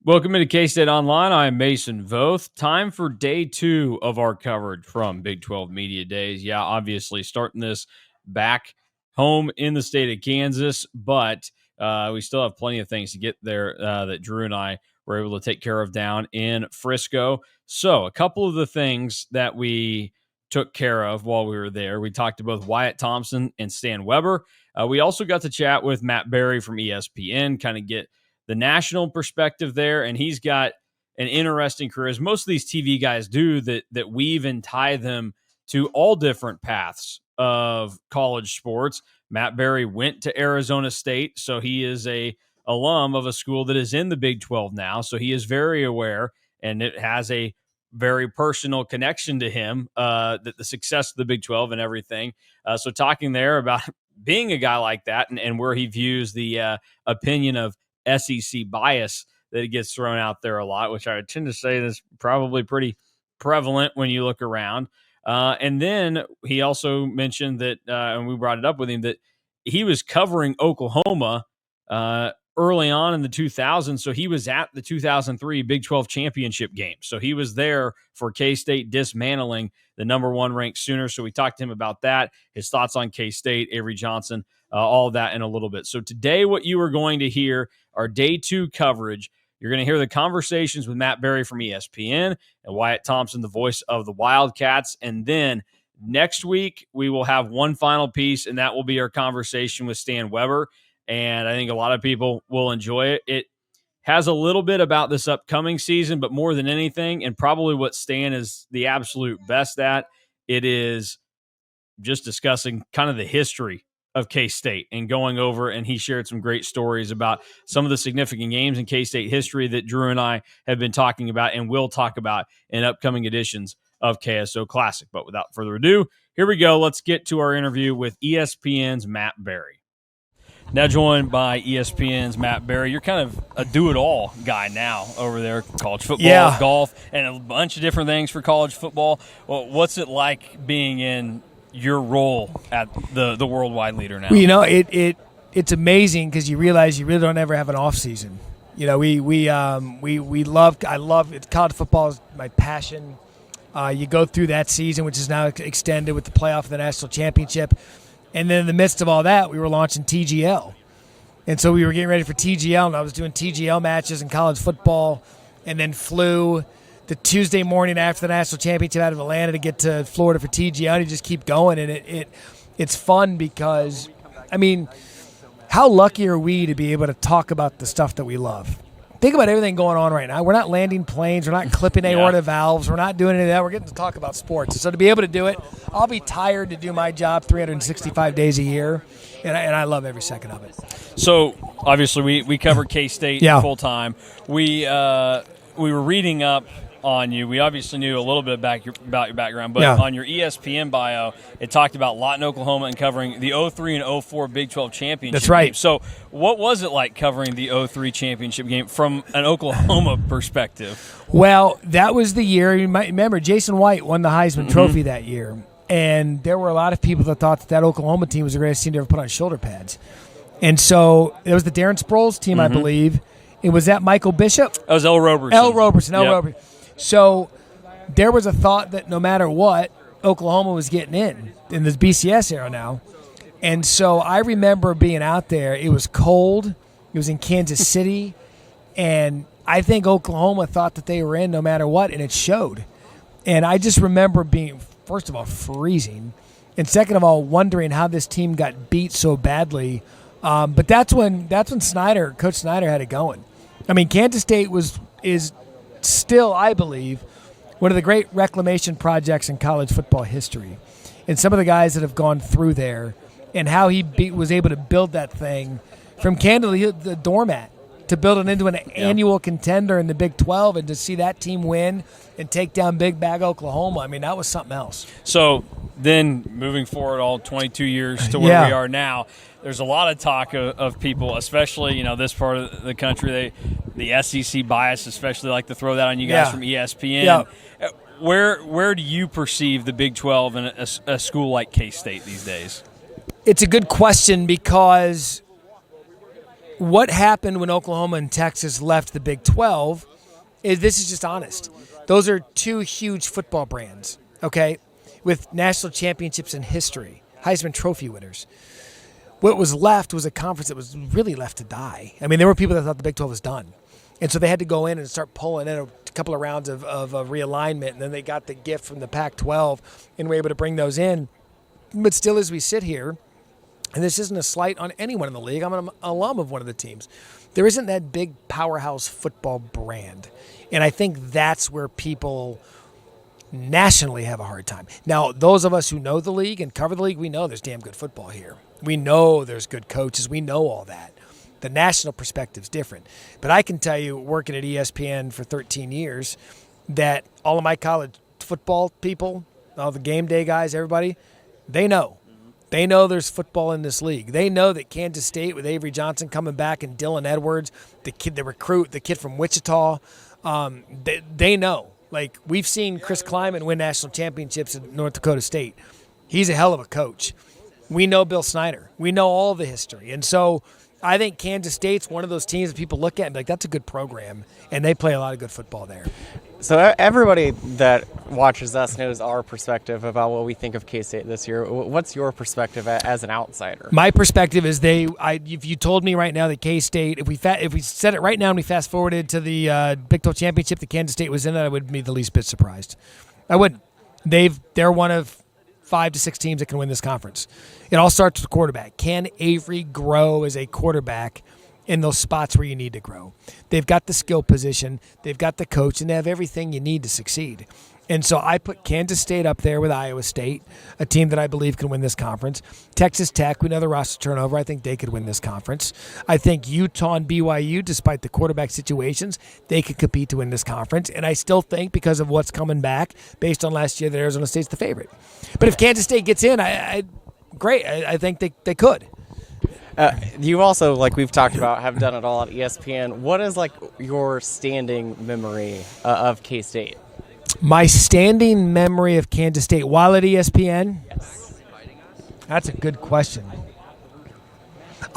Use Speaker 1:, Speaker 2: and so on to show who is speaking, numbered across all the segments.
Speaker 1: Welcome into K-State Online. I'm Mason Voth. Time for day 2 of our coverage from Big 12 Media Days. Yeah, obviously starting this back home in the state of Kansas, but we still have plenty of things to get there that Drew and I were able to take care of down in Frisco. So a couple of the things that we took care of while we were there. We talked to both Wyatt Thompson and Stan Weber. We also got to chat with Matt Barrie from ESPN, kind of get the national perspective there, and he's got an interesting career, as most of these TV guys do, that weave and tie them to all different paths of college sports. Matt Barrie went to Arizona State, so he is a alum of a school that is in the Big 12 now, so he is very aware, and it has a very personal connection to him, that the success of the Big 12 and everything. So talking there about being a guy like that and where he views the opinion of SEC bias that gets thrown out there a lot, which I tend to say is probably pretty prevalent when you look around. And then he also mentioned that, and we brought it up with him, that he was covering Oklahoma early on in the 2000s. So he was at the 2003 Big 12 championship game. So he was there for K-State dismantling the number 1 ranked Sooners. So we talked to him about that, his thoughts on K-State, Avery Johnson, all of that in a little bit. So today what you are going to hear are day 2 coverage. You're going to hear the conversations with Matt Barrie from ESPN and Wyatt Thompson, the voice of the Wildcats. And then next week, we will have one final piece, and that will be our conversation with Stan Weber. And I think a lot of people will enjoy it. It has a little bit about this upcoming season, but more than anything, and probably what Stan is the absolute best at, it is just discussing kind of the history of K-State and going over, and he shared some great stories about some of the significant games in K-State history that Drew and I have been talking about and will talk about in upcoming editions of KSO Classic. But without further ado, here we go. Let's get to our interview with ESPN's Matt Barrie. Now joined by ESPN's Matt Barrie. You're kind of a do-it-all guy now over there, college football, golf, and a bunch of different things for college football. Well, what's it like being in your role at the worldwide leader now?
Speaker 2: Well, you know, it's amazing because you realize you really don't ever have an off season. You know, I love it. College football is my passion. You go through that season, which is now extended with the playoff of the national championship, and then in the midst of all that, we were launching TGL, and so we were getting ready for TGL, and I was doing TGL matches in college football, and then flew the Tuesday morning after the national championship out of Atlanta to get to Florida for TGL, and you just keep going, and it's fun because, I mean, how lucky are we to be able to talk about the stuff that we love? Think about everything going on right now. We're not landing planes. We're not clipping aorta valves. We're not doing any of that. We're getting to talk about sports. So to be able to do it, I'll be tired to do my job 365 days a year, and I love every second of it.
Speaker 1: So obviously we cover K-State full time. We were reading up on you. We obviously knew a little bit about your background, but on your ESPN bio, it talked about Lawton, Oklahoma, and covering the 03 and 04 Big 12 championship.
Speaker 2: That's right.
Speaker 1: Game. So what was it like covering the 03 championship game from an Oklahoma perspective?
Speaker 2: Well, that was the year. You might remember Jason White won the Heisman Trophy that year, and there were a lot of people that thought that Oklahoma team was the greatest team to ever put on shoulder pads. And so it was the Darren Sproles team, I believe. It was that Michael Bishop.
Speaker 1: That was L. Roberson.
Speaker 2: Roberson. So there was a thought that no matter what, Oklahoma was getting in this BCS era now. And so I remember being out there. It was cold. It was in Kansas City. And I think Oklahoma thought that they were in no matter what, and it showed. And I just remember being, first of all, freezing. And second of all, wondering how this team got beat so badly. But that's when Coach Snyder had it going. I mean, Kansas State is still, I believe, one of the great reclamation projects in college football history. And some of the guys that have gone through there and how he was able to build that thing from candidly the doormat to build it into an annual contender in the Big 12 and to see that team win and take down Big Bag Oklahoma. I mean, that was something else.
Speaker 1: So then moving forward all 22 years to where we are now, there's a lot of talk of people, especially, this part of the country, the SEC bias, especially like to throw that on you guys from ESPN.
Speaker 2: Yeah.
Speaker 1: Where do you perceive the Big 12 in a school like K-State these days?
Speaker 2: It's a good question because what happened when Oklahoma and Texas left the Big 12 is, this is just honest. Those are two huge football brands, okay, with national championships in history, Heisman Trophy winners. What was left was a conference that was really left to die. I mean, there were people that thought the Big 12 was done. And so they had to go in and start pulling in a couple of rounds of realignment, and then they got the gift from the Pac-12 and were able to bring those in. But still, as we sit here, and this isn't a slight on anyone in the league, I'm an alum of one of the teams, there isn't that big powerhouse football brand. And I think that's where people nationally have a hard time. Now, those of us who know the league and cover the league, we know there's damn good football here. We know there's good coaches. We know all that. The national perspective is different. But I can tell you, working at ESPN for 13 years, that all of my college football people, all the game day guys, everybody, they know. They know there's football in this league. They know that Kansas State with Avery Johnson coming back and Dylan Edwards, the kid from Wichita, they know. Like, we've seen Chris Kleiman win national championships at North Dakota State. He's a hell of a coach. We know Bill Snyder. We know all the history. And so I think Kansas State's one of those teams that people look at and be like, that's a good program, and they play a lot of good football there.
Speaker 3: So everybody that watches us knows our perspective about what we think of K-State this year. What's your perspective as an outsider?
Speaker 2: My perspective is if you told me right now that K-State, if we said it right now and we fast forwarded to the Big 12 championship that Kansas State was in, I would be the least bit surprised. I wouldn't. They're one of 5 to 6 teams that can win this conference. It all starts with the quarterback. Can Avery grow as a quarterback in those spots where you need to grow? They've got the skill position, they've got the coach, and they have everything you need to succeed. And so I put Kansas State up there with Iowa State, a team that I believe can win this conference. Texas Tech, we know the roster turnover. I think they could win this conference. I think Utah and BYU, despite the quarterback situations, they could compete to win this conference. And I still think, because of what's coming back, based on last year, that Arizona State's the favorite. But if Kansas State gets in, great. I think they could.
Speaker 3: You also, like we've talked about, have done it all at ESPN. What is like your standing memory of K-State?
Speaker 2: My standing memory of Kansas State while at ESPN?
Speaker 3: Yes.
Speaker 2: That's a good question.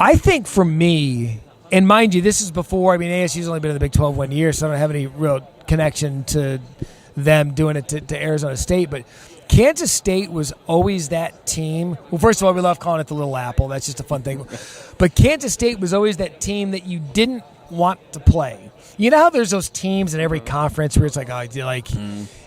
Speaker 2: I think for me, and mind you, this is before, ASU's only been in the Big 12 1 year, so I don't have any real connection to them doing it to Arizona State, but Kansas State was always that team. Well, first of all, we love calling it the Little Apple. That's just a fun thing. But Kansas State was always that team that you didn't want to play. You know how there's those teams in every conference where it's like,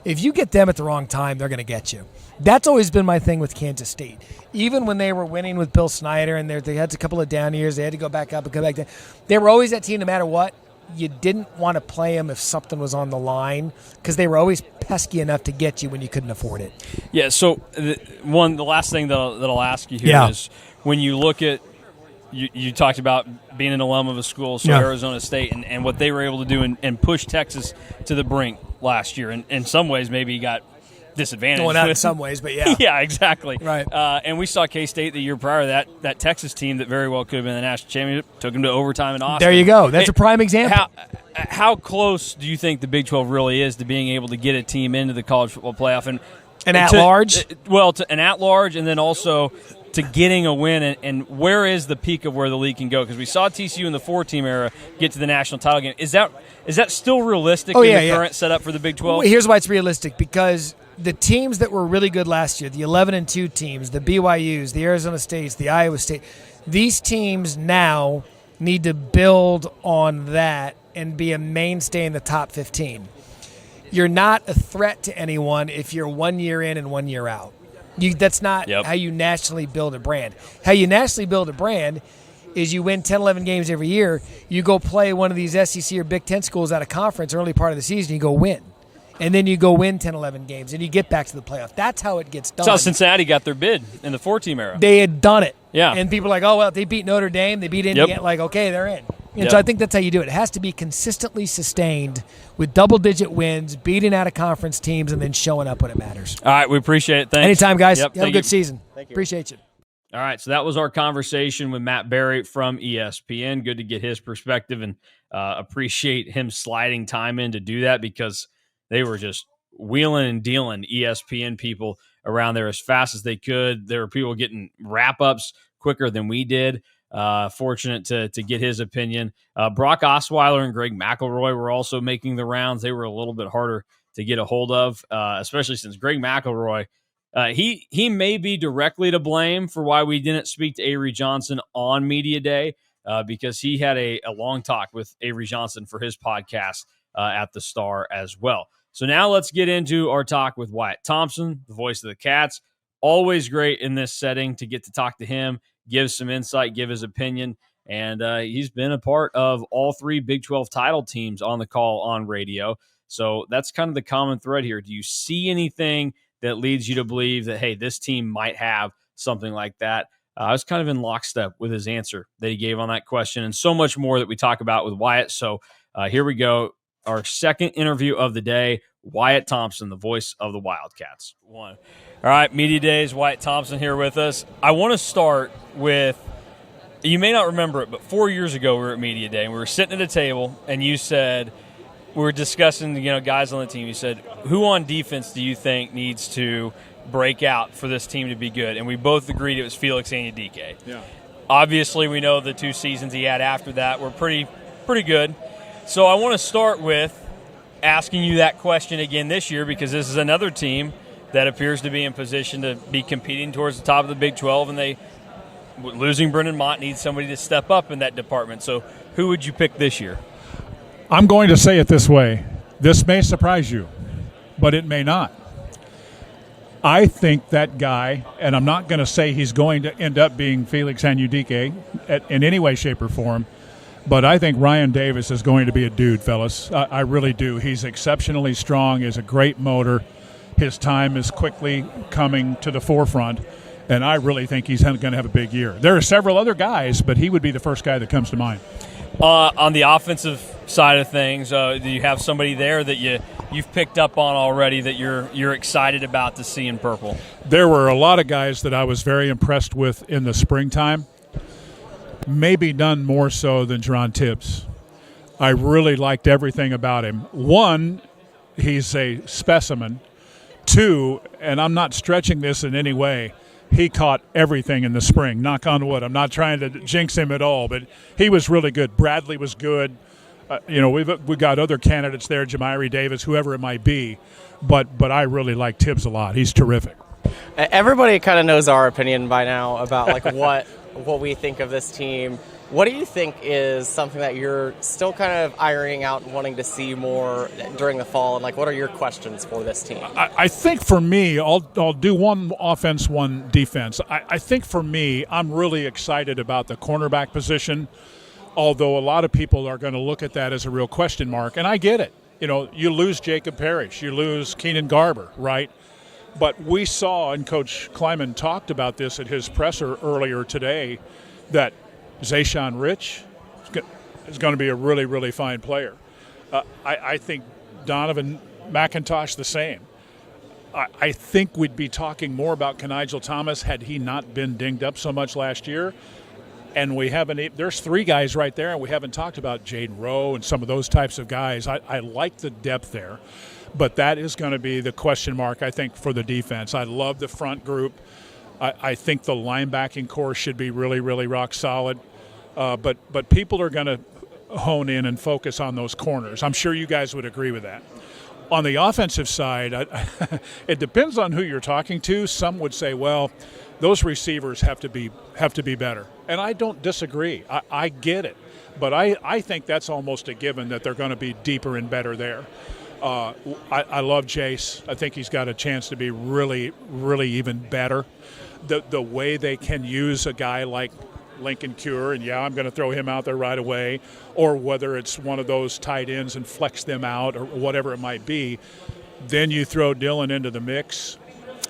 Speaker 2: if you get them at the wrong time, they're going to get you. That's always been my thing with Kansas State. Even when they were winning with Bill Snyder and they had a couple of down years, they had to go back up and come back down. They were always that team no matter what. You didn't want to play them if something was on the line because they were always pesky enough to get you when you couldn't afford it.
Speaker 1: Yeah, so the last thing that I'll ask you here is when you look at you talked about being an alum of a school, so Arizona State, and what they were able to do and push Texas to the brink last year. And in some ways, maybe you got disadvantaged.
Speaker 2: Well, not in some ways, but yeah.
Speaker 1: Yeah, exactly.
Speaker 2: Right.
Speaker 1: And we saw K-State the year prior to that Texas team that very well could have been the national championship, took them to overtime in Austin.
Speaker 2: There you go. That's a prime example.
Speaker 1: How close do you think the Big 12 really is to being able to get a team into the college football playoff? And
Speaker 2: at-large?
Speaker 1: An at-large, and then also to getting a win, and where is the peak of where the league can go? Because we saw TCU in the 4-team era get to the national title game. Is that still realistic in the current setup for the Big 12?
Speaker 2: Well, here's why it's realistic, because the teams that were really good last year, the 11-2 teams, the BYUs, the Arizona States, the Iowa State, these teams now need to build on that and be a mainstay in the top 15. You're not a threat to anyone if you're 1 year in and 1 year out. That's not how you nationally build a brand. How you nationally build a brand is you win 10, 11 games every year. You go play one of these SEC or Big Ten schools at a conference early part of the season, you go win. And then you go win 10, 11 games, and you get back to the playoff. That's how it gets done.
Speaker 1: That's how Cincinnati got their bid in the 4-team era.
Speaker 2: They had done it.
Speaker 1: Yeah.
Speaker 2: And people are like, oh, well, they beat Notre Dame, they beat Indiana. Like, okay, they're in. And so I think that's how you do it. It has to be consistently sustained with double-digit wins, beating out of conference teams, and then showing up when it matters.
Speaker 1: All right, we appreciate it. Thanks.
Speaker 2: Anytime, guys.
Speaker 1: Yep,
Speaker 2: have a good season.
Speaker 3: Thank you.
Speaker 2: Appreciate you.
Speaker 1: All right, so that was our conversation with Matt Barrie from ESPN. Good to get his perspective, and appreciate him sliding time in to do that, because they were just wheeling and dealing ESPN people around there as fast as they could. There were people getting wrap-ups quicker than we did. Fortunate to get his opinion. Brock Osweiler and Greg McElroy were also making the rounds. They were a little bit harder to get a hold of, especially since Greg McElroy, he may be directly to blame for why we didn't speak to Avery Johnson on Media Day, because he had a long talk with Avery Johnson for his podcast at the Star as well. So now let's get into our talk with Wyatt Thompson, the voice of the Cats. Always great in this setting to get to talk to him, give some insight, give his opinion. And he's been a part of all 3 Big 12 title teams on the call on radio. So that's kind of the common thread here. Do you see anything that leads you to believe that, hey, this team might have something like that? I was kind of in lockstep with his answer that he gave on that question, and so much more that we talk about with Wyatt. So here we go. Our second interview of the day, Wyatt Thompson, the voice of the Wildcats. All right, Media Days, Wyatt Thompson here with us. I want to start with, you may not remember it, but 4 years ago we were at Media Day, and we were sitting at a table, and you said, we were discussing, guys on the team. You said, who on defense do you think needs to break out for this team to be good? And we both agreed it was Felix Anyadike.
Speaker 4: Yeah.
Speaker 1: Obviously, we know the 2 seasons he had after that were pretty good. So I want to start with asking you that question again this year, because this is another team that appears to be in position to be competing towards the top of the Big 12, and they, losing Brendan Mott, needs somebody to step up in that department. So who would you pick this year?
Speaker 4: I'm going to say it this way. This may surprise you, but it may not. I think that guy, and I'm not going to say he's going to end up being Felix Anyadike in any way, shape, or form, but I think Ryan Davis is going to be a dude, fellas. I really do. He's exceptionally strong. He has a great motor. His time is quickly coming to the forefront, and I really think he's going to have a big year. There are several other guys, but he would be the first guy that comes to mind.
Speaker 1: On the offensive side of things, do you have somebody there that you've picked up on already that you're excited about to see in purple?
Speaker 4: There were a lot of guys that I was very impressed with in the springtime. Maybe none more so than Jerron Tibbs. I really liked everything about him. One, he's a specimen. Two, and I'm not stretching this in any way, he caught everything in the spring. Knock on wood. I'm not trying to jinx him at all, but he was really good. Bradley was good. We've got other candidates there, Jamiri Davis, whoever it might be, but I really like Tibbs a lot. He's terrific.
Speaker 3: Everybody kind of knows our opinion by now about like what we think of this team. What do you think is something that you're still kind of ironing out and wanting to see more during the fall? And like, what are your questions for this team?
Speaker 4: I think for me, I'll do one offense, one defense. I think for me, I'm really excited about the cornerback position, although a lot of people are going to look at that as a real question mark, and I get it. You lose Jacob Parrish, you lose Keenan Garber, right? But we saw, and Coach Kleiman talked about this at his presser earlier today, that Zayshawn Rich is going to be a really, really fine player. I think Donovan McIntosh the same. I think we'd be talking more about Kenigel Thomas had he not been dinged up so much last year. And we haven't. There's 3 guys right there, and we haven't talked about Jaden Rowe and some of those types of guys. I like the depth there, but that is going to be the question mark, I think, for the defense. I love the front group. I think the linebacking core should be really, really rock solid. But people are going to hone in and focus on those corners. I'm sure you guys would agree with that. On the offensive side, it depends on who you're talking to. Some would say, well, those receivers have to be better. And I don't disagree. I get it. But I think that's almost a given that they're going to be deeper and better there. I love Jace. I think he's got a chance to be really, really even better. The way they can use a guy like Lincoln Cure, and I'm going to throw him out there right away, or whether it's one of those tight ends and flex them out or whatever it might be, then you throw Dylan into the mix,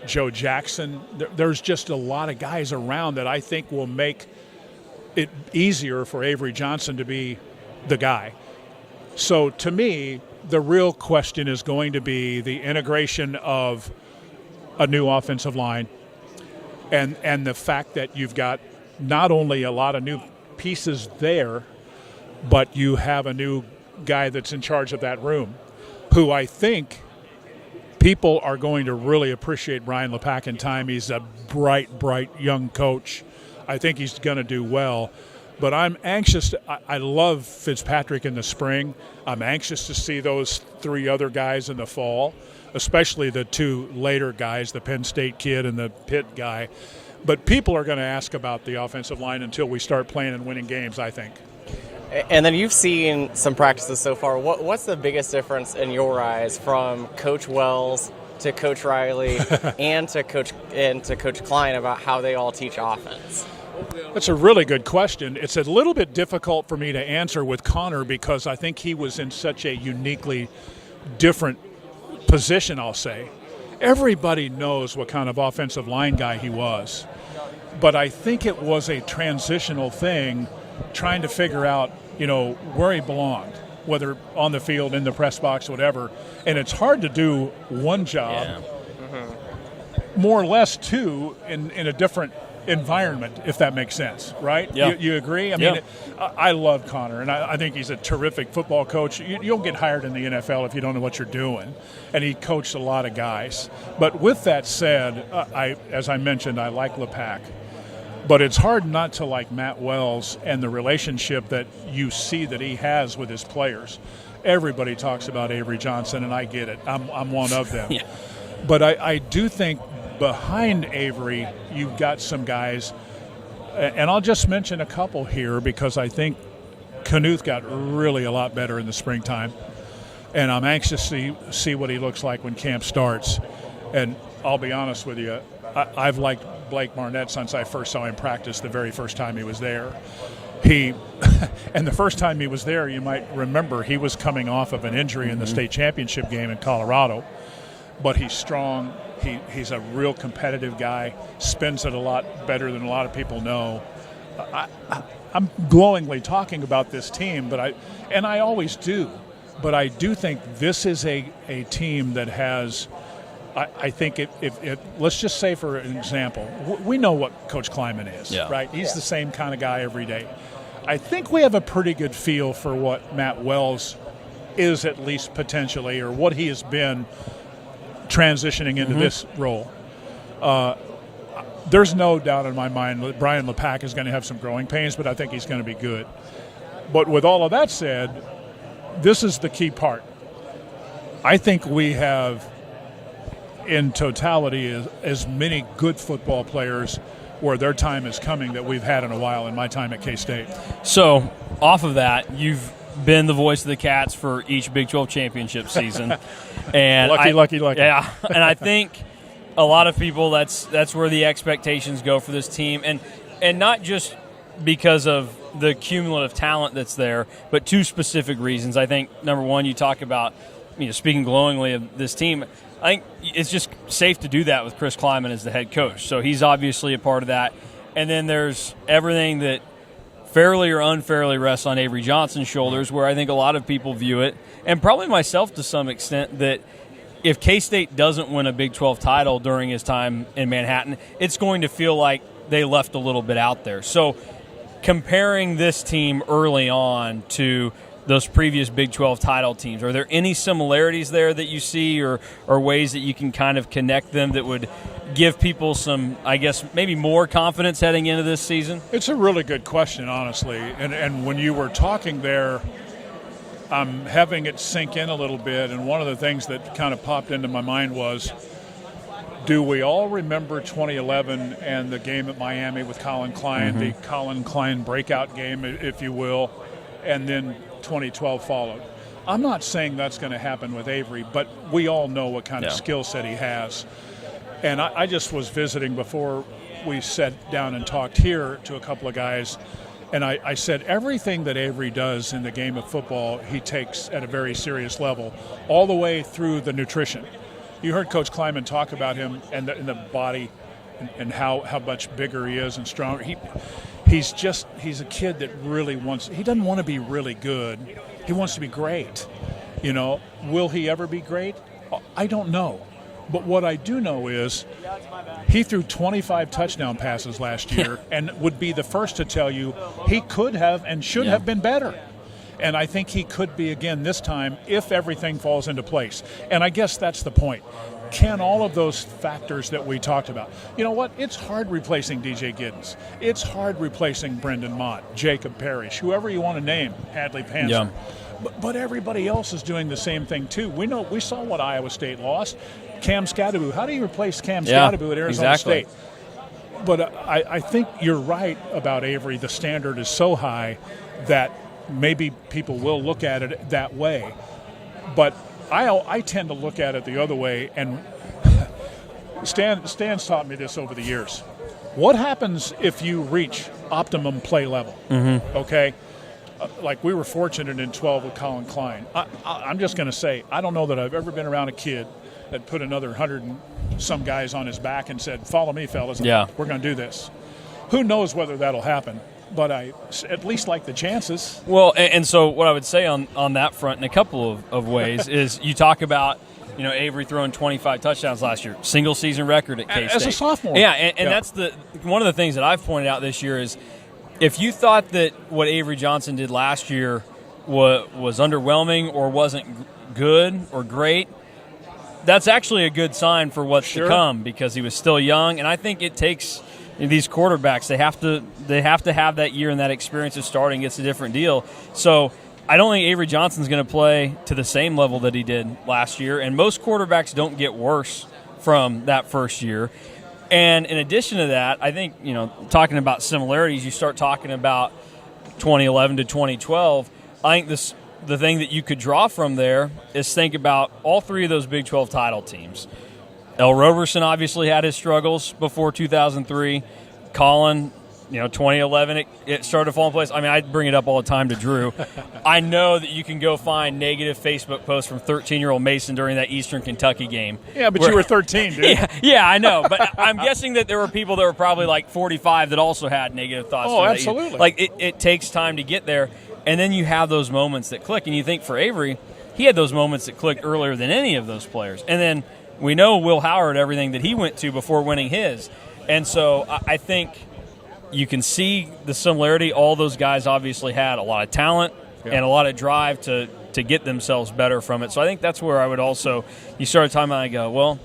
Speaker 4: Joe Jackson. There's just a lot of guys around that I think will make it easier for Avery Johnson to be the guy. So to me, the real question is going to be the integration of a new offensive line and the fact that you've got not only a lot of new pieces there, but you have a new guy that's in charge of that room, who I think people are going to really appreciate Brian LePack in time. He's a bright young coach. I think he's going to do well. But I'm anxious. I love Fitzpatrick in the spring. I'm anxious to see those 3 other guys in the fall, especially the 2 later guys, the Penn State kid and the Pitt guy. But people are going to ask about the offensive line until we start playing and winning games, I think.
Speaker 3: And then you've seen some practices so far. What's the biggest difference in your eyes from Coach Wells to Coach Riley and to Coach Klein about how they all teach offense?
Speaker 4: That's a really good question. It's a little bit difficult for me to answer with Connor because I think he was in such a uniquely different position, I'll say. Everybody knows what kind of offensive line guy he was. But I think it was a transitional thing trying to figure out, where he belonged, whether on the field, in the press box, whatever. And it's hard to do one job, more or less 2 in a different environment, if that makes sense, right?
Speaker 1: Yeah.
Speaker 4: You agree? I mean, I love Connor, and I think he's a terrific football coach. You don't get hired in the NFL if you don't know what you're doing, and he coached a lot of guys. But with that said, as I mentioned, I like LePac. But it's hard not to like Matt Wells and the relationship that you see that he has with his players. Everybody talks about Avery Johnson, and I get it. I'm one of them.
Speaker 1: Yeah.
Speaker 4: But I do think behind Avery, you've got some guys, and I'll just mention a couple here because I think Knuth got really a lot better in the springtime, and I'm anxious to see what he looks like when camp starts. And I'll be honest with you, I've liked Blake Barnett since I first saw him practice the very first time he was there. And the first time he was there, you might remember, he was coming off of an injury in the state championship game in Colorado. But he's strong. He's a real competitive guy, spins it a lot better than a lot of people know. I'm glowingly talking about this team, and I always do. But I do think this is a team that has, I think, let's just say, for an example, we know what Coach Kleiman is, right? He's the same kind of guy every day. I think we have a pretty good feel for what Matt Wells is, at least potentially, or what he has been transitioning into this role. There's no doubt in my mind that Brian LePac is going to have some growing pains, but I think he's going to be good. But with all of that said, this is the key part. I think we have, in totality, as many good football players where their time is coming that we've had in a while in my time at K-State.
Speaker 1: So, off of that, you've been the voice of the Cats for each Big 12 championship season. And
Speaker 4: lucky.
Speaker 1: Yeah, and I think a lot of people, that's where the expectations go for this team. And not just because of the cumulative talent that's there, but 2 specific reasons. I think, number one, you talk about, speaking glowingly of this team, I think it's just safe to do that with Chris Kleiman as the head coach. So he's obviously a part of that. And then there's everything that fairly or unfairly rests on Avery Johnson's shoulders, where I think a lot of people view it, and probably myself to some extent, that if K-State doesn't win a Big 12 title during his time in Manhattan, it's going to feel like they left a little bit out there. So comparing this team early on to those previous Big 12 title teams, are there any similarities there that you see, or ways that you can kind of connect them that would give people some, I guess, maybe more confidence heading into this season?
Speaker 4: It's a really good question, honestly. And when you were talking there, I'm having it sink in a little bit, and one of the things that kind of popped into my mind was, do we all remember 2011 and the game at Miami with Colin Klein, the Colin Klein breakout game, if you will, and then 2012 followed? I'm not saying that's going to happen with Avery, but we all know what kind of skill set he has. And I just was visiting before we sat down and talked here to a couple of guys, and I said everything that Avery does in the game of football he takes at a very serious level, all the way through the nutrition. You heard Coach Kleiman talk about him and the body and how much bigger he is and stronger. He's a kid that really he doesn't want to be really good. He wants to be great. Will he ever be great? I don't know. But what I do know is he threw 25 touchdown passes last year and would be the first to tell you he could have and should have been better. And I think he could be again this time if everything falls into place. And I guess that's the point. Can all of those factors that we talked about, you know what? It's hard replacing DJ Giddens. It's hard replacing Brendan Mott, Jacob Parrish, whoever you want to name, Hadley Panzer.
Speaker 1: Yeah.
Speaker 4: But everybody else is doing the same thing too. We saw what Iowa State lost. Cam Scadaboo. How do you replace Cam Scadaboo at Arizona State? But I think you're right about Avery. The standard is so high that maybe people will look at it that way. But I tend to look at it the other way, and Stan's taught me this over the years. What happens if you reach optimum play level? Mm-hmm. Okay? Like we were fortunate in 12 with Colin Klein. I'm just going to say, I don't know that I've ever been around a kid that put another 100 and some guys on his back and said, follow me, fellas.
Speaker 1: Yeah.
Speaker 4: We're going to do this. Who knows whether that'll happen? But I at least like the chances.
Speaker 1: Well, and so what I would say on that front in a couple of ways is you talk about, Avery throwing 25 touchdowns last year, single season record at K-State.
Speaker 4: As a sophomore.
Speaker 1: Yeah, and that's one of the things that I've pointed out this year is if you thought that what Avery Johnson did last year was underwhelming or wasn't good or great, that's actually a good sign for what's to come because he was still young. And I think it takes these quarterbacks, they have to have that year and that experience of starting. It's a different deal. So I don't think Avery Johnson's going to play to the same level that he did last year. And most quarterbacks don't get worse from that first year. And in addition to that, I think, talking about similarities, you start talking about 2011 to 2012. I think the thing that you could draw from there is think about all three of those Big 12 title teams. El Roberson obviously had his struggles before 2003. Colin, 2011, it started to fall in place. I mean, I bring it up all the time to Drew. I know that you can go find negative Facebook posts from 13-year-old Mason during that Eastern Kentucky game.
Speaker 4: Yeah, but you were 13, dude.
Speaker 1: Yeah, I know. But I'm guessing that there were people that were probably like 45 that also had negative thoughts.
Speaker 4: Oh, absolutely.
Speaker 1: Like, it takes time to get there. And then you have those moments that click. And you think for Avery, he had those moments that clicked earlier than any of those players. And then we know Will Howard, everything that he went to before winning his. And so I think you can see the similarity. All those guys obviously had a lot of talent and a lot of drive to get themselves better from it. So I think that's where I would also – you started talking about it and I go, well,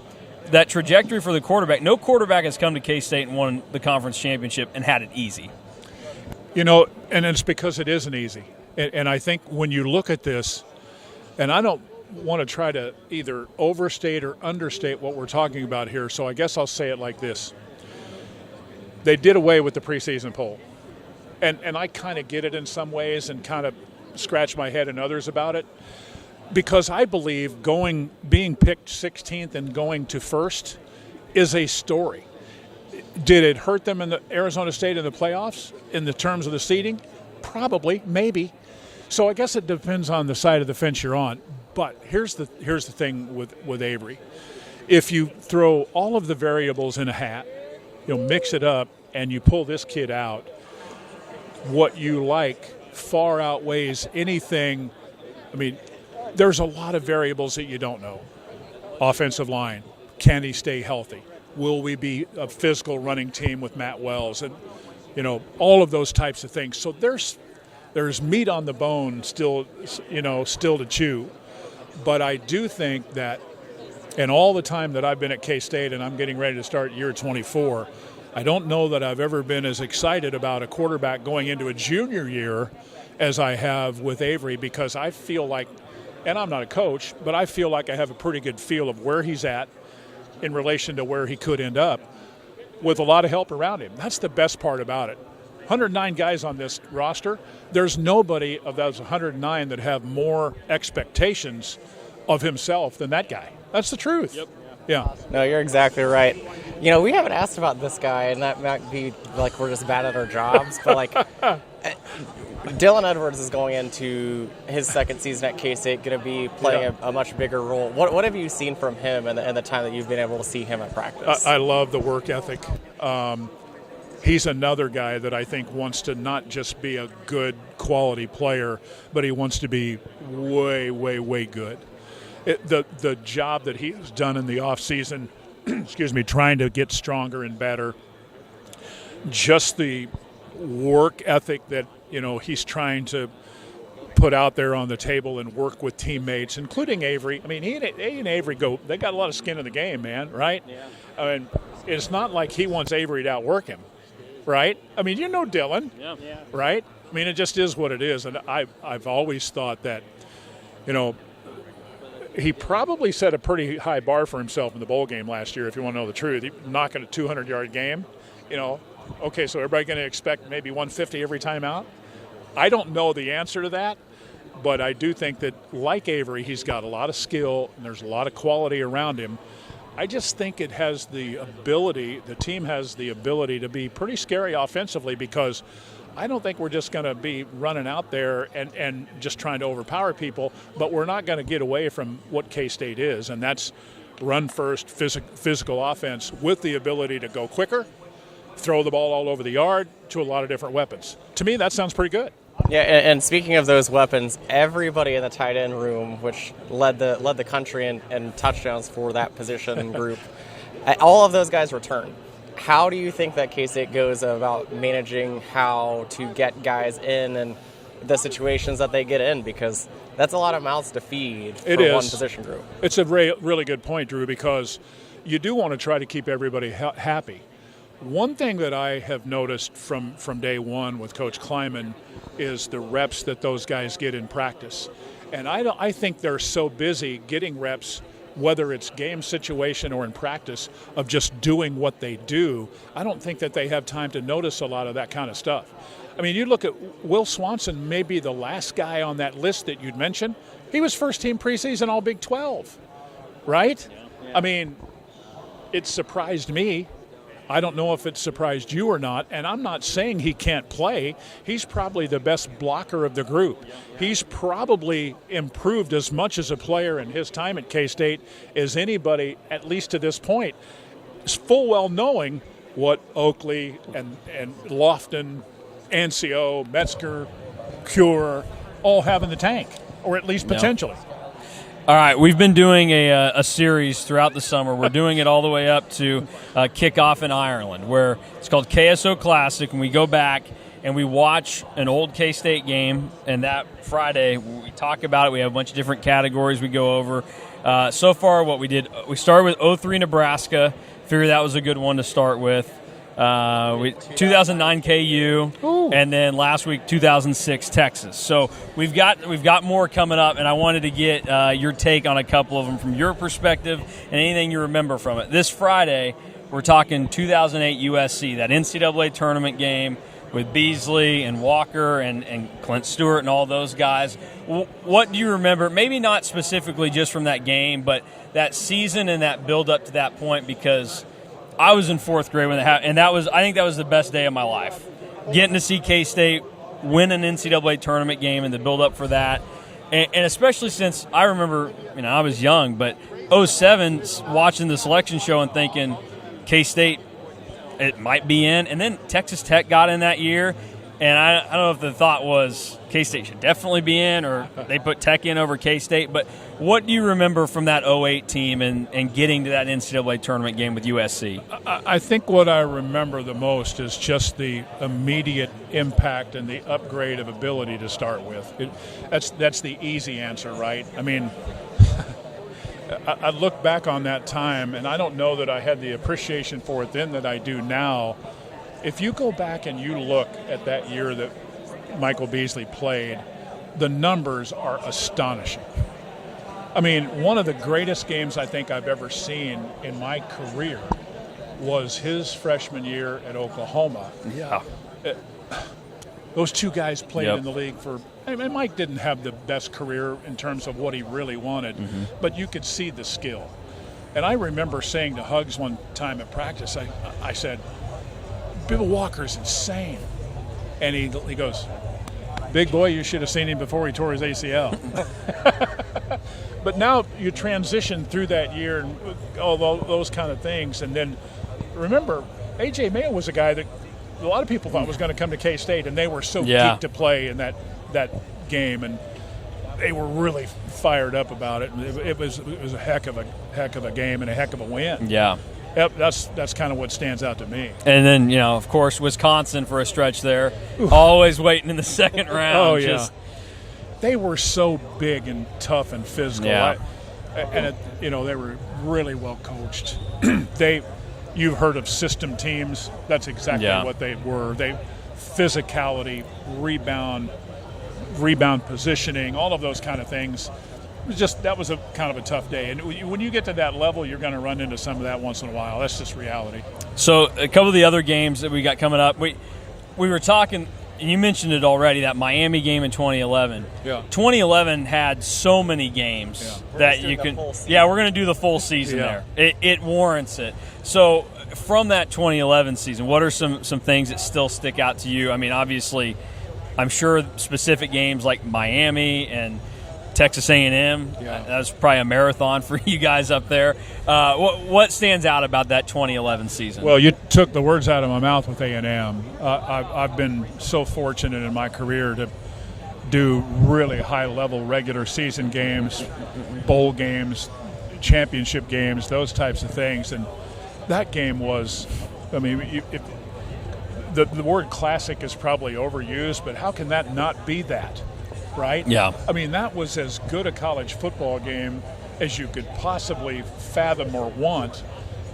Speaker 1: that trajectory for the quarterback – no quarterback has come to K-State and won the conference championship and had it easy.
Speaker 4: And it's because it isn't easy. And I think when you look at this, and I don't want to try to either overstate or understate what we're talking about here, so I guess I'll say it like this. They did away with the preseason poll. And I kind of get it in some ways and kind of scratch my head in others about it because I believe being picked 16th and going to first is a story. Did it hurt them in the Arizona State in the playoffs in the terms of the seeding? Probably, maybe. So I guess it depends on the side of the fence you're on. But here's the thing with Avery. If you throw all of the variables in a hat, mix it up, and you pull this kid out, what you like far outweighs anything. I mean, there's a lot of variables that you don't know. Offensive line, can he stay healthy? Will we be a physical running team with Matt Wells? And, all of those types of things. So there's meat on the bone still to chew. But I do think that in all the time that I've been at K-State and I'm getting ready to start year 24, I don't know that I've ever been as excited about a quarterback going into a junior year as I have with Avery because I feel like, and I'm not a coach, but I feel like I have a pretty good feel of where he's at in relation to where he could end up with a lot of help around him. That's the best part about it. 109 guys on this roster. There's nobody of those 109 that have more expectations of himself than that guy. That's the truth.
Speaker 1: Yep.
Speaker 3: Yeah. No, you're exactly right. We haven't asked about this guy, and that might be like we're just bad at our jobs, but like Dylan Edwards is going into his second season at K-State, going to be playing a much bigger role. What have you seen from him in the time that you've been able to see him at practice?
Speaker 4: I love the work ethic. He's another guy that I think wants to not just be a good quality player, but he wants to be way, way, way good. The job that he's done in the offseason, trying to get stronger and better, just the work ethic that, he's trying to put out there on the table and work with teammates, including Avery. I mean, he and Avery they got a lot of skin in the game, man, right?
Speaker 3: Yeah.
Speaker 4: I mean, it's not like he wants Avery to outwork him, right? I mean, you know Dylan, right? I mean, it just is what it is. And I've always thought that, you know, he probably set a pretty high bar for himself in the bowl game last year, if you want to know the truth. He knocking a 200-yard game, you know. Okay, so everybody going to expect maybe 150 every time out? I don't know the answer to that, but I do think that, like Avery, he's got a lot of skill and there's a lot of quality around him. I just think it has the team has the ability to be pretty scary offensively, because I don't think we're just going to be running out there and just trying to overpower people, but we're not going to get away from what K-State is, and that's run-first physical offense with the ability to go quicker, throw the ball all over the yard to a lot of different weapons. To me, that sounds pretty good.
Speaker 3: Yeah, and speaking of those weapons, everybody in the tight end room, which led the country in touchdowns for that position group, all of those guys return. How do you think that K-State goes about managing how to get guys in and the situations that they get in? Because that's a lot of mouths to feed for one position group.
Speaker 4: It's a really good point, Drew, because you do want to try to keep everybody happy. One thing that I have noticed from day one with Coach Kleiman is the reps that those guys get in practice. And I think they're so busy getting reps, whether it's game situation or in practice, of just doing what they do. I don't think that they have time to notice a lot of that kind of stuff. I mean, you look at Will Swanson, maybe the last guy on that list that you'd mentioned. He was first-team preseason All Big 12, right? Yeah. I mean, it surprised me. I don't know if it surprised you or not, and I'm not saying he can't play. He's probably the best blocker of the group. He's probably improved as much as a player in his time at K-State as anybody, at least to this point, is full well knowing what Oakley and Lofton, Ancio, Metzger, Cure all have in the tank, or at least potentially.
Speaker 1: All right, we've been doing a series throughout the summer. We're doing it all the way up to kickoff in Ireland, where it's called KSO Classic, and we go back and we watch an old K-State game, and that Friday we talk about it. We have a bunch of different categories we go over. So far, what we did, we started with 03 Nebraska, figured that was a good one to start with. 2009 KU, and then last week 2006 Texas. So we've got more coming up, and I wanted to get your take on a couple of them from your perspective and anything you remember from it. This Friday, we're talking 2008 USC, that NCAA tournament game with Beasley and Walker and Clint Stewart and all those guys. What do you remember? Maybe not specifically just from that game, but that season and that build up to that point, because I was in fourth grade when that happened, and I think that was the best day of my life. Getting to see K-State win an NCAA tournament game and the build-up for that, and especially since I remember, I was young, but 07, watching the selection show and thinking K-State, it might be in, and then Texas Tech got in that year, and I don't know if the thought was K-State should definitely be in, or they put Tech in over K-State, but what do you remember from that 08 team and getting to that NCAA tournament game with USC?
Speaker 4: I think what I remember the most is just the immediate impact and the upgrade of ability to start with. That's the easy answer, right? I mean, I look back on that time, and I don't know that I had the appreciation for it then that I do now. If you go back and you look at that year that Michael Beasley played, the numbers are astonishing. I mean, one of the greatest games I think I've ever seen in my career was his freshman year at Oklahoma.
Speaker 1: Yeah.
Speaker 4: Those two guys played in the league for – Mike didn't have the best career in terms of what he really wanted, but you could see the skill. And I remember saying to Hugs one time at practice, I said, Bill Walker's insane. And he goes, big boy, you should have seen him before he tore his ACL. But now you transition through that year and all those kind of things. And then remember, A.J. Mayo was a guy that a lot of people thought was going to come to K-State, and they were so geeked to play in that game. And they were really fired up about it. It was a heck of a game and a heck of a win.
Speaker 1: Yeah.
Speaker 4: Yep, that's kind of what stands out to me.
Speaker 1: And then, of course, Wisconsin for a stretch there. Always waiting in the second round.
Speaker 4: Oh, yeah. they were so big and tough and physical.
Speaker 1: Yeah.
Speaker 4: They were really well coached. You've heard of system teams. That's exactly what they were. Physicality, rebound positioning, all of those kind of things. That was a kind of a tough day. And when you get to that level, you're going to run into some of that once in a while. That's just reality.
Speaker 1: So a couple of the other games that we got coming up, we were talking, and you mentioned it already, that Miami game in 2011.
Speaker 4: Yeah.
Speaker 1: 2011 had so many games that you can. Yeah, we're going to do the full season there. It warrants it. So from that 2011 season, what are some things that still stick out to you? I mean, obviously, I'm sure specific games like Miami and Texas A&M, that was probably a marathon for you guys up there. What stands out about that 2011 season?
Speaker 4: Well, you took the words out of my mouth with A&M. I've been so fortunate in my career to do really high-level regular season games, bowl games, championship games, those types of things. And that game was, I mean, the word classic is probably overused, but how can that not be that? Right?
Speaker 1: Yeah.
Speaker 4: I mean, that was as good a college football game as you could possibly fathom or want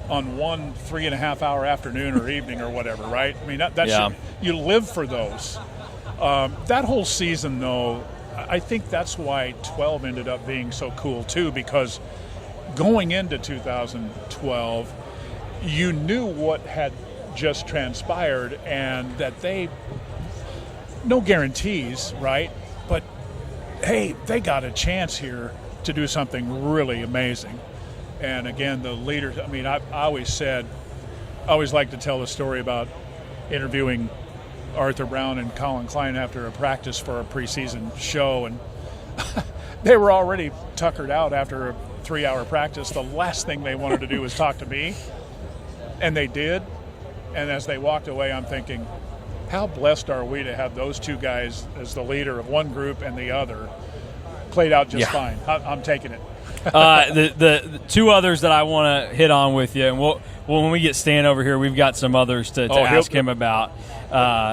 Speaker 4: on one 3.5-hour afternoon or evening or whatever, right? I mean, you live for those. That whole season, though, I think that's why 12 ended up being so cool, too, because going into 2012, you knew what had just transpired and that no guarantees, right? But, hey, they got a chance here to do something really amazing. And, again, the leaders, I mean, I always like to tell the story about interviewing Arthur Brown and Colin Klein after a practice for a preseason show. And they were already tuckered out after a 3-hour practice. The last thing they wanted to do was talk to me. And they did. And as they walked away, I'm thinking, how blessed are we to have those two guys as the leader of one group and the other played out just fine. I'm taking it.
Speaker 1: The two others that I want to hit on with you, and when we get Stan over here, we've got some others to ask him about.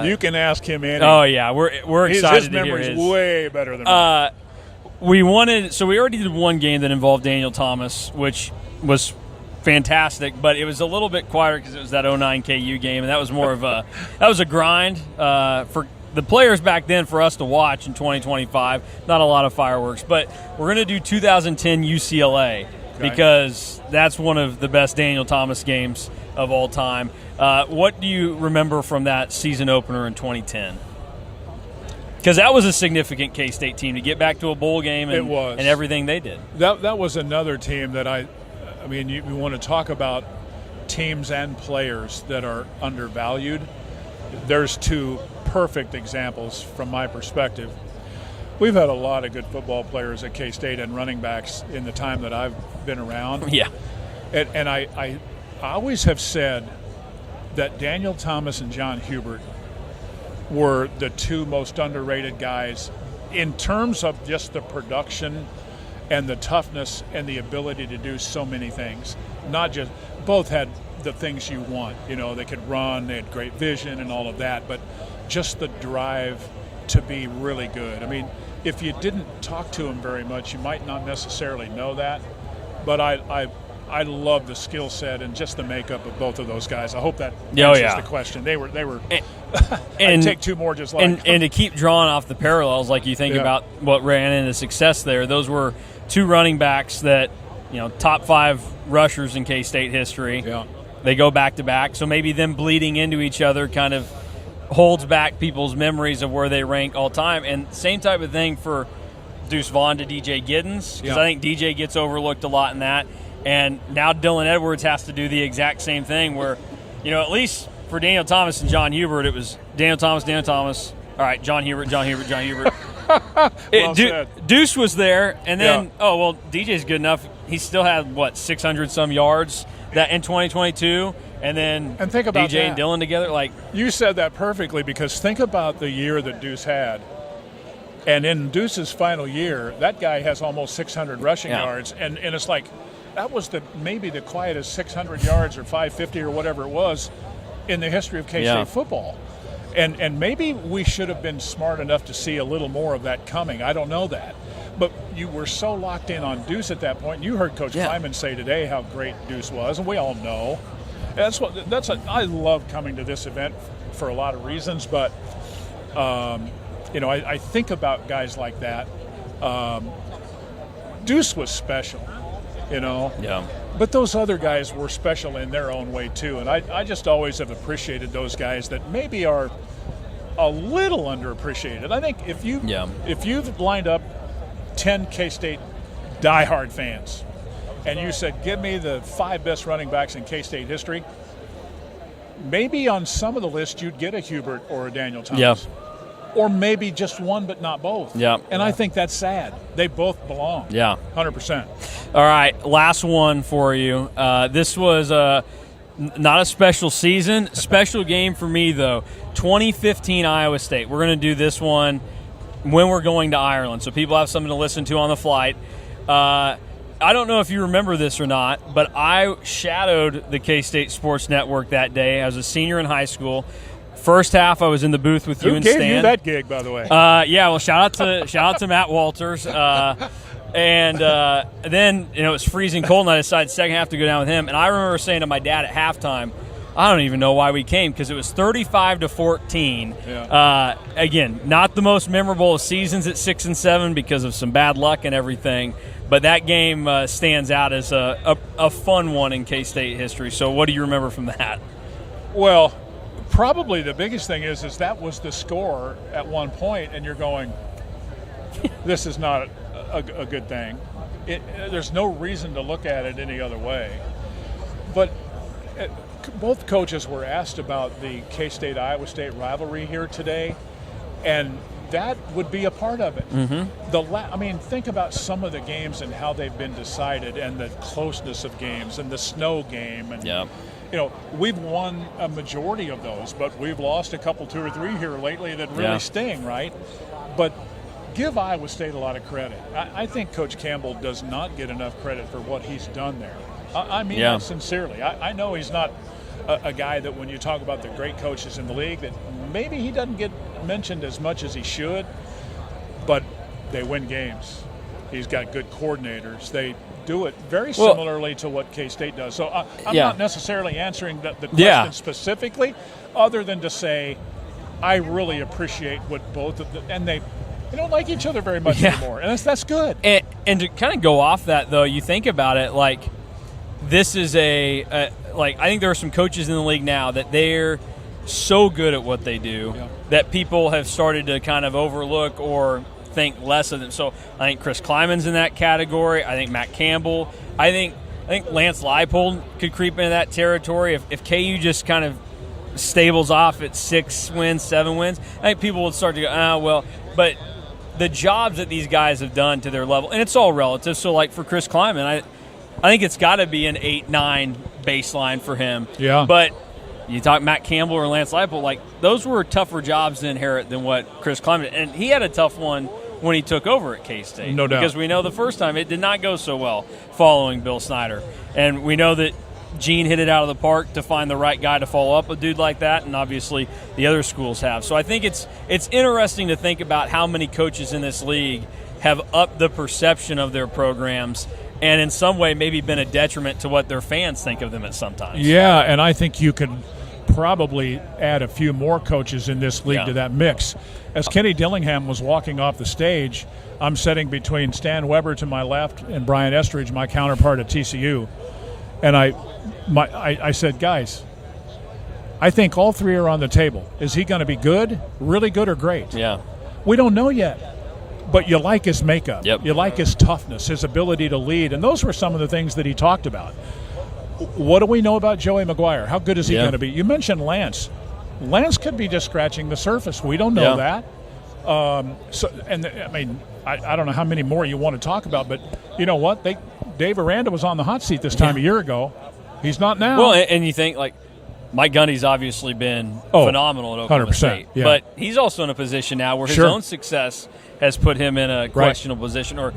Speaker 4: You can ask him anything.
Speaker 1: Oh yeah, we're excited to hear his.
Speaker 4: His memory's way better than mine.
Speaker 1: We already did one game that involved Daniel Thomas, which was fantastic, but it was a little bit quieter because it was that 09 KU game, and that was more of a grind for the players back then for us to watch in 2025. Not a lot of fireworks, but we're going to do 2010 UCLA because that's one of the best Daniel Thomas games of all time. What do you remember from that season opener in 2010? Because that was a significant K-State team to get back to a bowl game and everything they did.
Speaker 4: That was another team that I mean, you want to talk about teams and players that are undervalued. There's two perfect examples from my perspective. We've had a lot of good football players at K-State and running backs in the time that I've been around.
Speaker 1: Yeah.
Speaker 4: And I always have said that Daniel Thomas and John Hubert were the two most underrated guys in terms of just the production and the toughness and the ability to do so many things. Not just – both had the things you want. You know, they could run, they had great vision and all of that, but just the drive to be really good. I mean, if you didn't talk to them very much, you might not necessarily know that, but I love the skill set and just the makeup of both of those guys. I hope that answers the question. They were I'd take two more just like
Speaker 1: and to keep drawing off the parallels, like you think about what ran into success there, those were two running backs that, you know, top 5 rushers in K-State history.
Speaker 4: Yeah.
Speaker 1: They go back to back, so maybe them bleeding into each other kind of holds back people's memories of where they rank all time. And same type of thing for Deuce Vaughn to DJ Giddens, because I think DJ gets overlooked a lot in that. And now Dylan Edwards has to do the exact same thing where, you know, at least for Daniel Thomas and John Hubert, it was Daniel Thomas. All right, John Hubert. Deuce was there, and then, DJ's good enough. He still had, 600-some yards that in 2022, and
Speaker 4: think about
Speaker 1: DJ and Dylan together. Like
Speaker 4: you said that perfectly, because think about the year that Deuce had. And in Deuce's final year, that guy has almost 600 rushing yards, and it's like that was maybe the quietest 600 yards or 550 or whatever it was in the history of K-State football. And maybe we should have been smart enough to see a little more of that coming. I don't know that. But you were so locked in on Deuce at that point. You heard Coach Kleiman say today how great Deuce was, and we all know. I love coming to this event for a lot of reasons, but I think about guys like that. Deuce was special,
Speaker 1: Yeah.
Speaker 4: But those other guys were special in their own way too, and I just always have appreciated those guys that maybe are a little underappreciated. I think if you've lined up 10 K-State diehard fans, and you said, give me the 5 best running backs in K-State history, maybe on some of the list you'd get a Hubert or a Daniel Thomas.
Speaker 1: Yeah.
Speaker 4: Or maybe just one but not both.
Speaker 1: Yeah.
Speaker 4: And I think that's sad. They both belong.
Speaker 1: Yeah.
Speaker 4: 100%.
Speaker 1: All right, last one for you. This was not a special season. Special game for me, though. 2015 Iowa State. We're going to do this one when we're going to Ireland, so people have something to listen to on the flight. I don't know if you remember this or not, but I shadowed the K-State Sports Network that day. I was a senior in high school. First half, I was in the booth with you and Stan.
Speaker 4: Who gave you that gig, by the way?
Speaker 1: Well, shout out to Matt Walters. And then it was freezing cold, and I decided second half to go down with him. And I remember saying to my dad at halftime, I don't even know why we came, because it was 35-14.
Speaker 4: Yeah.
Speaker 1: Again, not the most memorable of seasons at 6 and 7 because of some bad luck and everything. But that game stands out as a fun one in K-State history. So what do you remember from that?
Speaker 4: Well, probably the biggest thing is that was the score at one point, and you're going, this is not a good thing. There's no reason to look at it any other way. But both coaches were asked about the K-State-Iowa State rivalry here today, and that would be a part of it. Mm-hmm. Think about some of the games and how they've been decided, and the closeness of games, and the snow game. And, we've won a majority of those, but we've lost a couple, 2 or 3 here lately that really sting, right? But give Iowa State a lot of credit. I think Coach Campbell does not get enough credit for what he's done there. I mean that sincerely. I know he's not a guy that when you talk about the great coaches in the league that maybe he doesn't get mentioned as much as he should, but they win games. He's got good coordinators. They do it very similarly to what K-State does. So I'm not necessarily answering the question specifically, other than to say I really appreciate what both of them, and they don't like each other very much anymore, and that's good.
Speaker 1: And to kind of go off that, though, you think about it, like this is I think there are some coaches in the league now that they're so good at what they do that people have started to kind of overlook or think less of them. So I think Chris Kleiman's in that category. I think Matt Campbell. I think Lance Leipold could creep into that territory. If KU just kind of stables off at 6 wins, 7 wins, I think people would start to go, but the jobs that these guys have done to their level, and it's all relative. So like for Chris Kleiman, I think it's got to be an 8-9 baseline for him.
Speaker 4: Yeah.
Speaker 1: But you talk Matt Campbell or Lance Leipold, like those were tougher jobs to inherit than what Chris Kleiman, and he had a tough one when he took over at K-State.
Speaker 4: No doubt.
Speaker 1: Because we know the first time it did not go so well following Bill Snyder. And we know that Gene hit it out of the park to find the right guy to follow up a dude like that, and obviously the other schools have. So I think it's interesting to think about how many coaches in this league have upped the perception of their programs and in some way maybe been a detriment to what their fans think of them at some times.
Speaker 4: Yeah, and I think you could probably add a few more coaches in this league to that mix. As Kenny Dillingham was walking off the stage, I'm sitting between Stan Weber to my left and Brian Estridge, my counterpart at TCU. And I said, guys, I think all three are on the table. Is he going to be good, really good, or great?
Speaker 1: Yeah.
Speaker 4: We don't know yet. But you like his makeup.
Speaker 1: Yep.
Speaker 4: You like his toughness, his ability to lead. And those were some of the things that he talked about. What do we know about Joey McGuire? How good is he going to be? You mentioned Lance. Lance could be just scratching the surface. We don't know that. I don't know how many more you want to talk about, but you know what? Dave Aranda was on the hot seat this time a year ago. He's not now.
Speaker 1: Well, and you think, like, Mike Gundy's obviously been phenomenal at Oklahoma
Speaker 4: 100%,
Speaker 1: State.
Speaker 4: yeah.
Speaker 1: But he's also in a position now where his own success has put him in a questionable position, or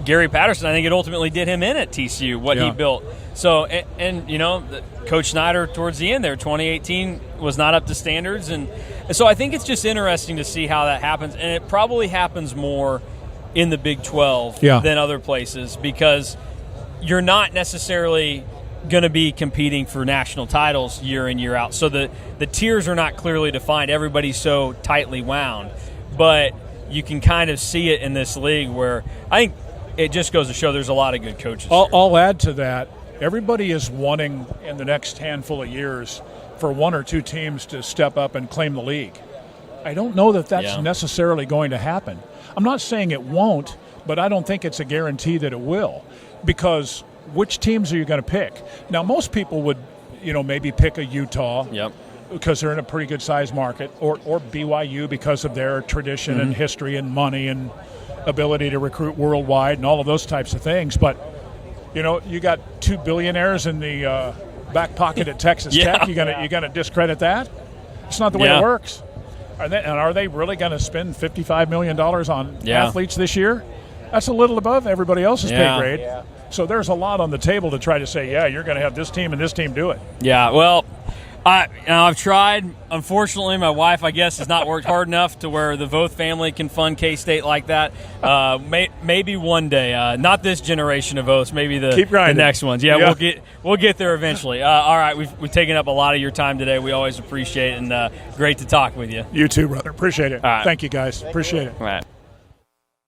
Speaker 1: Gary Patterson, I think it ultimately did him in at TCU, what he built. So, and Coach Snyder towards the end there, 2018 was not up to standards. And so I think it's just interesting to see how that happens. And it probably happens more in the Big 12 than other places because you're not necessarily going to be competing for national titles year in, year out. So the tiers are not clearly defined. Everybody's so tightly wound. But you can kind of see it in this league where I think it just goes to show there's a lot of good coaches.
Speaker 4: I'll add to that. Everybody is wanting in the next handful of years for one or two teams to step up and claim the league. I don't know that that's necessarily going to happen. I'm not saying it won't, but I don't think it's a guarantee that it will, because which teams are you going to pick? Now, most people would, maybe pick a Utah. Because they're in a pretty good size market, or BYU because of their tradition and history and money and ability to recruit worldwide and all of those types of things. But, you got two billionaires in the back pocket at Texas Tech. You gonna discredit that? It's not the way it works. Are they really going to spend $55 million on athletes this year? That's a little above everybody else's pay grade. So there's a lot on the table to try to say, you're going to have this team and this team do it.
Speaker 1: Yeah, well, I've tried. Unfortunately, my wife, I guess, has not worked hard enough to where the Voth family can fund K-State like that. Maybe one day. Not this generation of Voths. Maybe the next ones. Yeah, we'll get there eventually. All right, we've taken up a lot of your time today. We always appreciate it, and great to talk with you.
Speaker 4: You too, brother. Appreciate it.
Speaker 1: All right.
Speaker 4: Thank you, guys. Appreciate it.
Speaker 1: All right.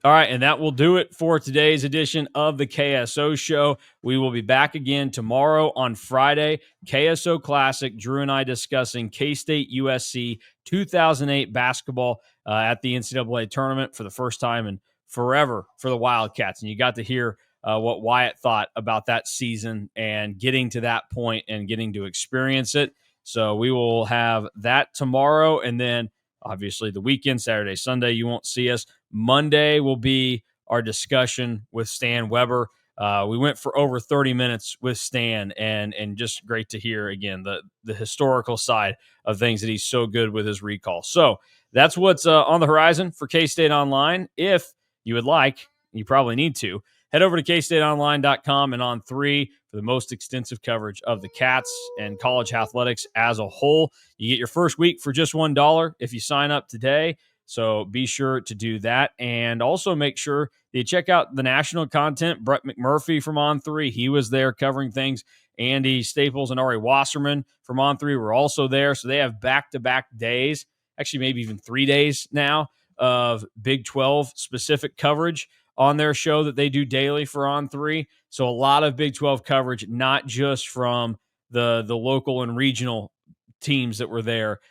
Speaker 1: All right, and that will do it for today's edition of the KSO Show. We will be back again tomorrow on Friday. KSO Classic, Drew and I discussing K-State USC 2008 basketball at the NCAA tournament for the first time in forever for the Wildcats. And you got to hear what Wyatt thought about that season and getting to that point and getting to experience it. So we will have that tomorrow, and then obviously the weekend, Saturday, Sunday, you won't see us. Monday will be our discussion with Stan Weber. We went for over 30 minutes with Stan, and just great to hear, again, the historical side of things that he's so good with his recall. So that's what's on the horizon for K-State Online. If you would like, you probably need to, head over to KStateOnline.com and On3 for the most extensive coverage of the Cats and college athletics as a whole. You get your first week for just $1 if you sign up today. So be sure to do that. And also make sure that you check out the national content. Brett McMurphy from On3, he was there covering things. Andy Staples and Ari Wasserman from On3 were also there. So they have back-to-back days, actually maybe even 3 days now, of Big 12 specific coverage on their show that they do daily for On3. So a lot of Big 12 coverage, not just from the local and regional teams that were there.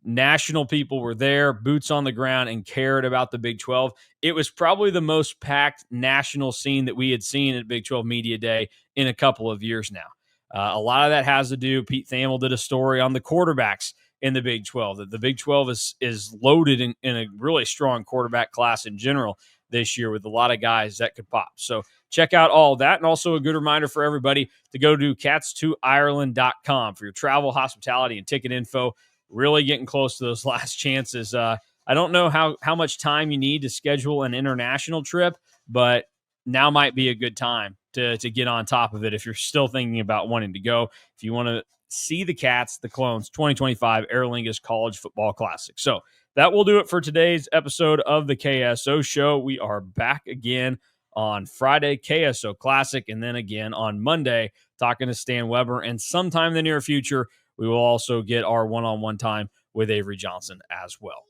Speaker 1: National people were there, boots on the ground, and cared about the Big 12. It was probably the most packed national scene that we had seen at Big 12 Media Day in a couple of years now. A lot of that has to do, Pete Thamel did a story on the quarterbacks in the Big 12, that the Big 12 is loaded in a really strong quarterback class in general this year with a lot of guys that could pop. So check out all that. And also a good reminder for everybody to go to cats2ireland.com for your travel, hospitality, and ticket info. Really getting close to those last chances. I don't know how much time you need to schedule an international trip, but now might be a good time to get on top of it if you're still thinking about wanting to go. If you want to see the Cats, the Clones, 2025 Aer Lingus College Football Classic. So that will do it for today's episode of the KSO Show. We are back again on Friday, KSO Classic, and then again on Monday, talking to Stan Weber. And sometime in the near future, we will also get our one-on-one time with Avery Johnson as well.